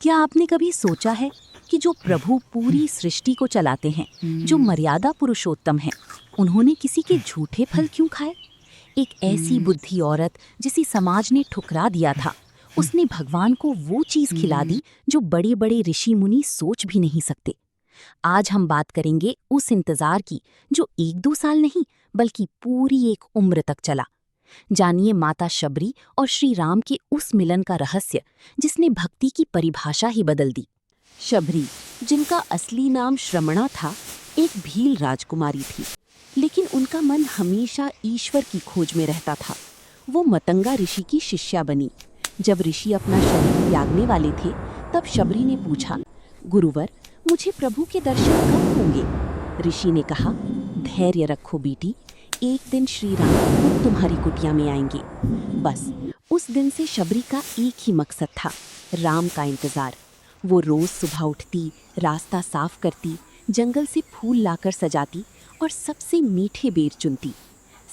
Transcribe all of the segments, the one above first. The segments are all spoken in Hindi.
क्या आपने कभी सोचा है कि जो प्रभु पूरी सृष्टि को चलाते हैं, जो मर्यादा पुरुषोत्तम हैं, उन्होंने किसी के झूठे फल क्यों खाए? एक ऐसी बुद्धि औरत जिसे समाज ने ठुकरा दिया था, उसने भगवान को वो चीज खिला दी जो बड़े बड़े ऋषि मुनि सोच भी नहीं सकते। आज हम बात करेंगे उस इंतजार की जो 1-2 साल नहीं बल्कि पूरी एक उम्र तक चला। जानिए माता शबरी और श्री राम के उस मिलन का रहस्य जिसने भक्ति की परिभाषा ही बदल दी। शबरी, जिनका असली नाम श्रमणा था, एक भील राजकुमारी थी, लेकिन उनका मन हमेशा ईश्वर की खोज में रहता था। वो मतंगा ऋषि की शिष्या बनी। जब ऋषि अपना शरीर त्यागने वाले थे, तब शबरी ने पूछा, गुरुवर, मुझे प्रभु के दर्शन कब होंगे? ऋषि ने कहा, धैर्य रखो बेटी, एक दिन श्री राम खुद तुम्हारी कुटिया में आएंगे। बस उस दिन से शबरी का एक ही मकसद था, राम का इंतजार। वो रोज सुबह उठती, रास्ता साफ करती, जंगल से फूल लाकर सजाती और सबसे मीठे बेर चुनती।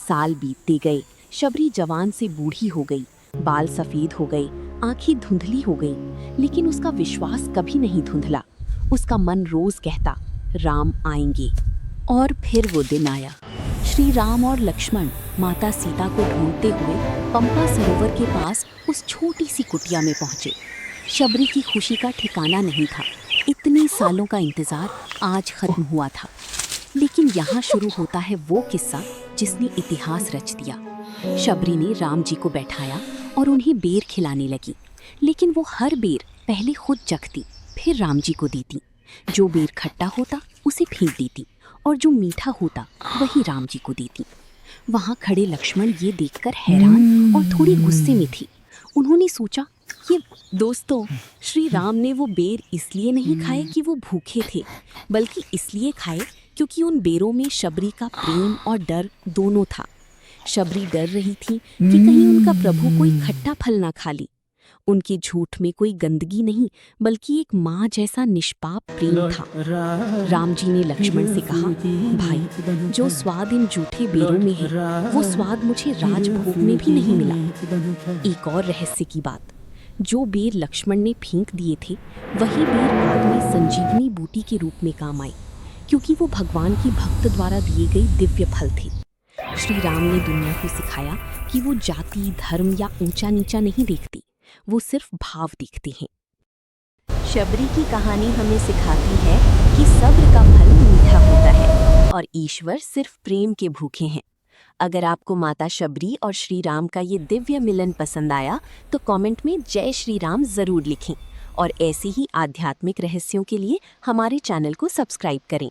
साल बीतते गए, शबरी जवान से बूढ़ी हो गई, बाल सफेद हो गए, आंखें धुंधली हो गई, लेकिन उसका विश्वास कभी नहीं धुंधला। उसका मन रोज कहता, राम आएंगे। और फिर वो दिन आया। श्री राम और लक्ष्मण माता सीता को ढूंढते हुए पंपा सरोवर के पास उस छोटी सी कुटिया में पहुंचे। शबरी की खुशी का ठिकाना नहीं था। इतने सालों का इंतजार आज खत्म हुआ था। लेकिन यहाँ शुरू होता है वो किस्सा जिसने इतिहास रच दिया। शबरी ने राम जी को बैठाया और उन्हें बेर खिलाने लगी, लेकिन वो हर बेर पहले खुद चखती, फिर राम जी को देती। जो बेर खट्टा होता उसे फेंक देती और जो मीठा होता वही राम जी को देती। वहाँ खड़े लक्ष्मण ये देखकर हैरान और थोड़ी गुस्से में थी। उन्होंने सोचा, ये दोस्तों, श्री राम ने वो बेर इसलिए नहीं खाए कि वो भूखे थे, बल्कि इसलिए खाए क्योंकि उन बेरों में शबरी का प्रेम और डर दोनों था। शबरी डर रही थी कि कहीं उनका प्रभु कोई खट्टा फल ना खा ले। उनके झूठ में कोई गंदगी नहीं, बल्कि एक माँ जैसा निष्पाप प्रेम था। राम जी ने लक्ष्मण से कहा, भाई, जो स्वाद इन झूठे बेरों में है, वो स्वाद मुझे राजभोग में भी नहीं मिला। एक और रहस्य की बात, जो बेर लक्ष्मण ने फेंक दिए थे, वही बेर बाद में संजीवनी बूटी के रूप में काम आए, क्योंकि वो भगवान की भक्त द्वारा दिए गए दिव्य फल थे। श्री राम ने दुनिया को सिखाया कि वो जाति, धर्म या ऊंचा नीचा नहीं देखती, वो सिर्फ भाव देखते हैं। शबरी की कहानी हमें सिखाती है कि सब्र का फल मीठा होता है और ईश्वर सिर्फ प्रेम के भूखे हैं। अगर आपको माता शबरी और श्री राम का ये दिव्य मिलन पसंद आया तो कमेंट में जय श्री राम जरूर लिखें और ऐसे ही आध्यात्मिक रहस्यों के लिए हमारे चैनल को सब्सक्राइब करें।